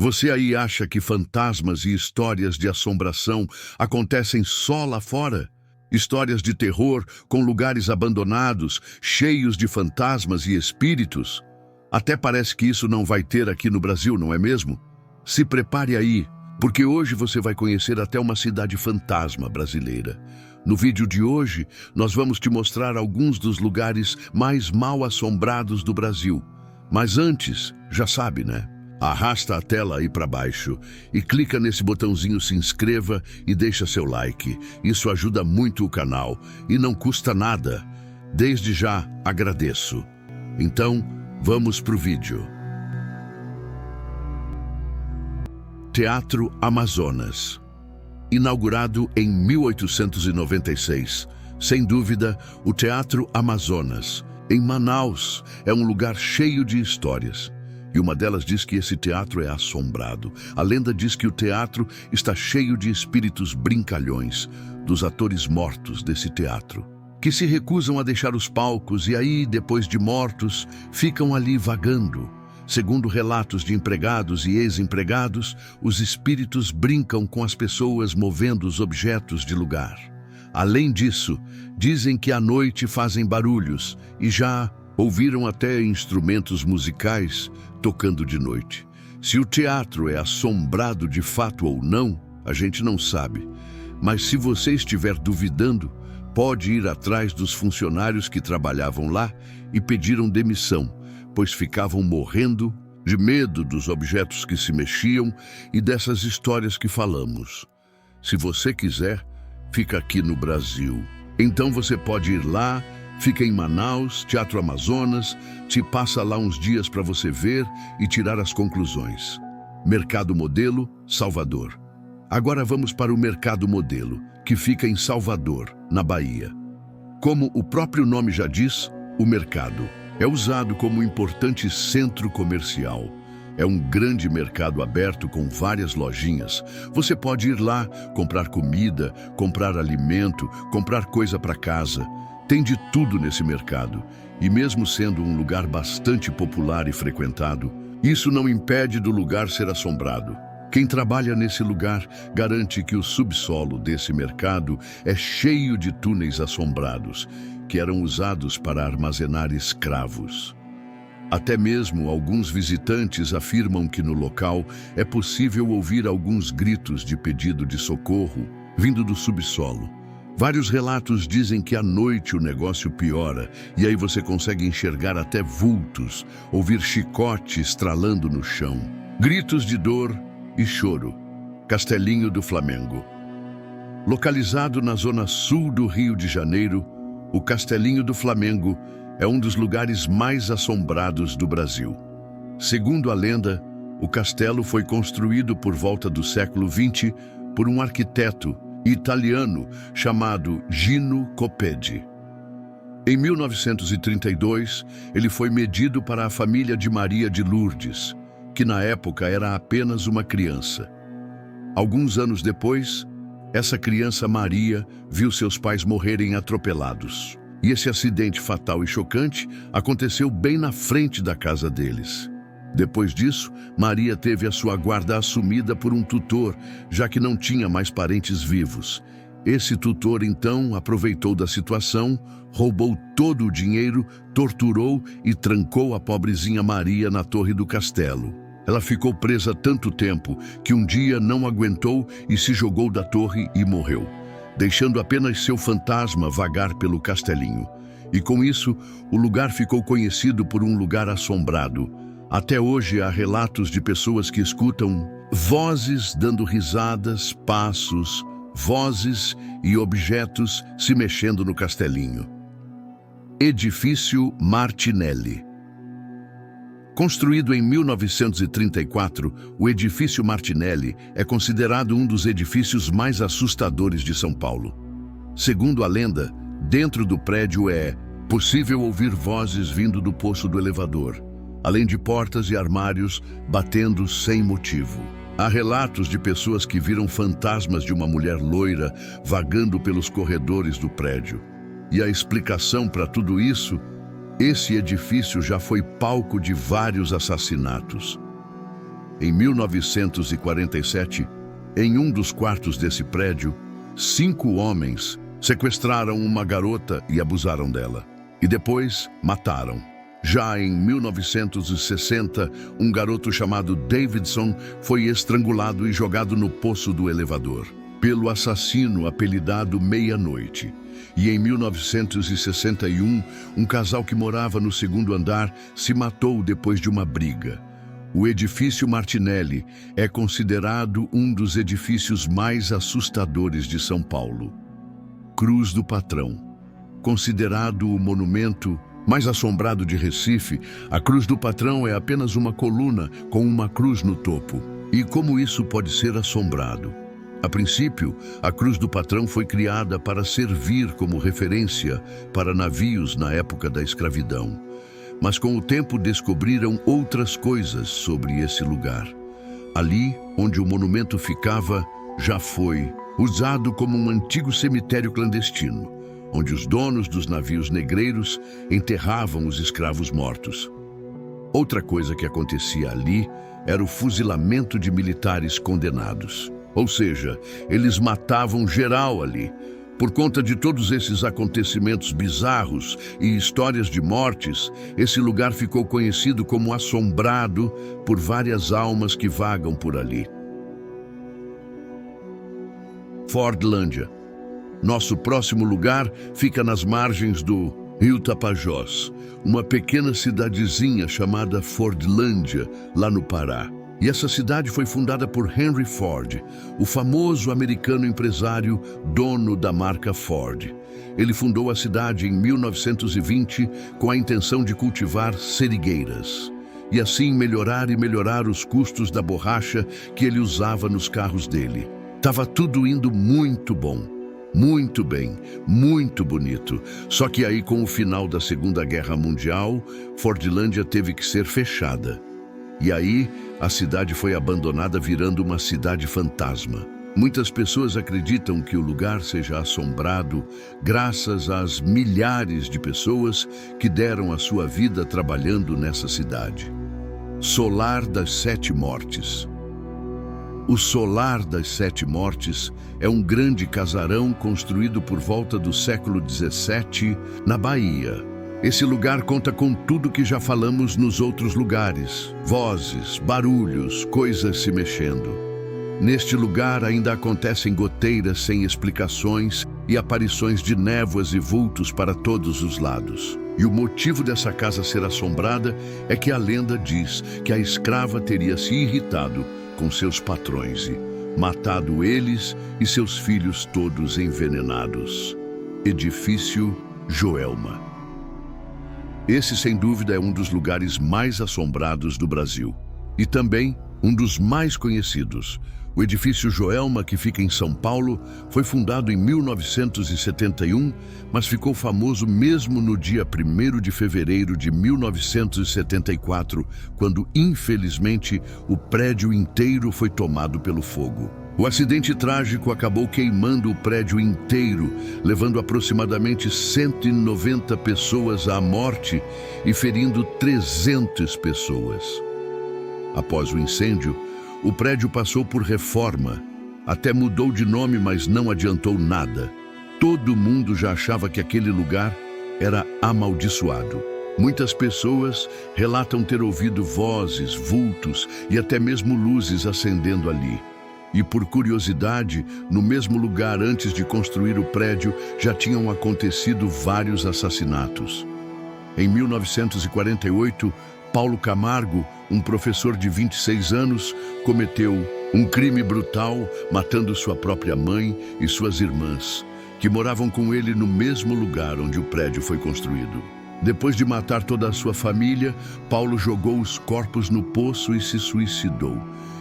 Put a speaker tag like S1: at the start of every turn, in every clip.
S1: Você aí acha que fantasmas e histórias de assombração acontecem só lá fora? Histórias de terror com lugares abandonados, cheios de fantasmas e espíritos? Até parece que isso não vai ter aqui no Brasil, não é mesmo? Se prepare aí, porque hoje você vai conhecer até uma cidade fantasma brasileira. No vídeo de hoje, nós vamos te mostrar alguns dos lugares mais mal assombrados do Brasil. Mas antes, já sabe, né? Arrasta a tela aí para baixo e clica nesse botãozinho se inscreva e deixa seu like. Isso ajuda muito o canal e não custa nada. Desde já agradeço. Então, vamos pro vídeo. Teatro Amazonas. Inaugurado em 1896, sem dúvida, o Teatro Amazonas, em Manaus, é um lugar cheio de histórias. E uma delas diz que esse teatro é assombrado. A lenda diz que o teatro está cheio de espíritos brincalhões, dos atores mortos desse teatro, que se recusam a deixar os palcos e aí, depois de mortos, ficam ali vagando. Segundo relatos de empregados e ex-empregados, os espíritos brincam com as pessoas movendo os objetos de lugar. Além disso, dizem que à noite fazem barulhos e já ouviram até instrumentos musicais tocando de noite. Se o teatro é assombrado de fato ou não, a gente não sabe. Mas se você estiver duvidando, pode ir atrás dos funcionários que trabalhavam lá e pediram demissão, pois ficavam morrendo de medo dos objetos que se mexiam e dessas histórias que falamos. Se você quiser, fica aqui no Brasil. Então você pode ir lá, fica em Manaus, Teatro Amazonas, te passa lá uns dias para você ver e tirar as conclusões. Mercado Modelo, Salvador. Agora vamos para o Mercado Modelo, que fica em Salvador, na Bahia. Como o próprio nome já diz, o mercado é usado como um importante centro comercial. É um grande mercado aberto com várias lojinhas. Você pode ir lá, comprar comida, comprar alimento, comprar coisa para casa. Tem de tudo nesse mercado. E mesmo sendo um lugar bastante popular e frequentado, isso não impede do lugar ser assombrado. Quem trabalha nesse lugar garante que o subsolo desse mercado é cheio de túneis assombrados, que eram usados para armazenar escravos. Até mesmo alguns visitantes afirmam que no local é possível ouvir alguns gritos de pedido de socorro vindo do subsolo. Vários relatos dizem que à noite o negócio piora e aí você consegue enxergar até vultos, ouvir chicote estralando no chão, gritos de dor e choro. Castelinho do Flamengo. Localizado na zona sul do Rio de Janeiro, o Castelinho do Flamengo é um dos lugares mais assombrados do Brasil. Segundo a lenda, o castelo foi construído por volta do século XX por um arquiteto italiano chamado Gino Coppedi. Em 1932, ele foi medido para a família de Maria de Lourdes, que na época era apenas uma criança. Alguns anos depois, essa criança Maria viu seus pais morrerem atropelados. E esse acidente fatal e chocante aconteceu bem na frente da casa deles. Depois disso, Maria teve a sua guarda assumida por um tutor, já que não tinha mais parentes vivos. Esse tutor, então, aproveitou da situação, roubou todo o dinheiro, torturou e trancou a pobrezinha Maria na torre do castelo. Ela ficou presa tanto tempo que um dia não aguentou e se jogou da torre e morreu, deixando apenas seu fantasma vagar pelo castelinho. E com isso, o lugar ficou conhecido por um lugar assombrado. Até hoje há relatos de pessoas que escutam vozes dando risadas, passos, vozes e objetos se mexendo no castelinho. Edifício Martinelli. Construído em 1934, o edifício Martinelli é considerado um dos edifícios mais assustadores de São Paulo. Segundo a lenda, dentro do prédio é possível ouvir vozes vindo do poço do elevador, além de portas e armários batendo sem motivo. Há relatos de pessoas que viram fantasmas de uma mulher loira vagando pelos corredores do prédio. E a explicação para tudo isso: esse edifício já foi palco de vários assassinatos. Em 1947, em um dos quartos desse prédio, 5 homens sequestraram uma garota e abusaram dela. E depois mataram. Já em 1960, um garoto chamado Davidson foi estrangulado e jogado no poço do elevador pelo assassino apelidado Meia-Noite. E em 1961, um casal que morava no 2º andar se matou depois de uma briga. O edifício Martinelli é considerado um dos edifícios mais assustadores de São Paulo. Cruz do Patrão. Considerado o monumento mais assombrado de Recife, a Cruz do Patrão é apenas uma coluna com uma cruz no topo. E como isso pode ser assombrado? A princípio, a Cruz do Patrão foi criada para servir como referência para navios na época da escravidão. Mas com o tempo descobriram outras coisas sobre esse lugar. Ali, onde o monumento ficava, já foi usado como um antigo cemitério clandestino, onde os donos dos navios negreiros enterravam os escravos mortos. Outra coisa que acontecia ali era o fuzilamento de militares condenados. Ou seja, eles matavam geral ali. Por conta de todos esses acontecimentos bizarros e histórias de mortes, esse lugar ficou conhecido como assombrado por várias almas que vagam por ali. Fordlândia. Nosso próximo lugar fica nas margens do Rio Tapajós, uma pequena cidadezinha chamada Fordlândia, lá no Pará. E essa cidade foi fundada por Henry Ford, o famoso americano empresário dono da marca Ford. Ele fundou a cidade em 1920 com a intenção de cultivar serigueiras e assim melhorar os custos da borracha que ele usava nos carros dele. Tava tudo indo muito bom, muito bem, muito bonito. Só que aí, com o final da Segunda Guerra Mundial, Fordlândia teve que ser fechada. E aí, a cidade foi abandonada, virando uma cidade fantasma. Muitas pessoas acreditam que o lugar seja assombrado graças às milhares de pessoas que deram a sua vida trabalhando nessa cidade. Solar das 7 Mortes. O Solar das 7 Mortes é um grande casarão construído por volta do século XVII na Bahia. Esse lugar conta com tudo que já falamos nos outros lugares: vozes, barulhos, coisas se mexendo. Neste lugar ainda acontecem goteiras sem explicações e aparições de névoas e vultos para todos os lados. E o motivo dessa casa ser assombrada é que a lenda diz que a escrava teria se irritado com seus patrões e matado eles e seus filhos todos envenenados. Edifício Joelma. Esse, sem dúvida, é um dos lugares mais assombrados do Brasil. E também um dos mais conhecidos. O edifício Joelma, que fica em São Paulo, foi fundado em 1971, mas ficou famoso mesmo no dia 1º de fevereiro de 1974, quando, infelizmente, o prédio inteiro foi tomado pelo fogo. O acidente trágico acabou queimando o prédio inteiro, levando aproximadamente 190 pessoas à morte e ferindo 300 pessoas. Após o incêndio, o prédio passou por reforma. Até mudou de nome, mas não adiantou nada. Todo mundo já achava que aquele lugar era amaldiçoado. Muitas pessoas relatam ter ouvido vozes, vultos e até mesmo luzes acendendo ali. E por curiosidade, no mesmo lugar antes de construir o prédio, já tinham acontecido vários assassinatos. Em 1948, Paulo Camargo, um professor de 26 anos, cometeu um crime brutal, matando sua própria mãe e suas irmãs, que moravam com ele no mesmo lugar onde o prédio foi construído. Depois de matar toda a sua família, Paulo jogou os corpos no poço e se suicidou.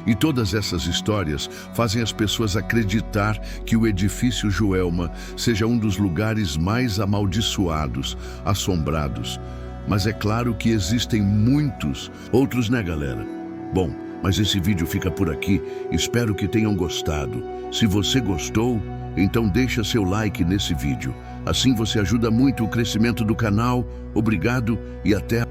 S1: E todas essas histórias fazem as pessoas acreditar que o edifício Joelma seja um dos lugares mais amaldiçoados, assombrados. Mas é claro que existem muitos outros, né, galera? Bom, mas esse vídeo fica por aqui. Espero que tenham gostado. Se você gostou, então deixa seu like nesse vídeo. Assim você ajuda muito o crescimento do canal. Obrigado e até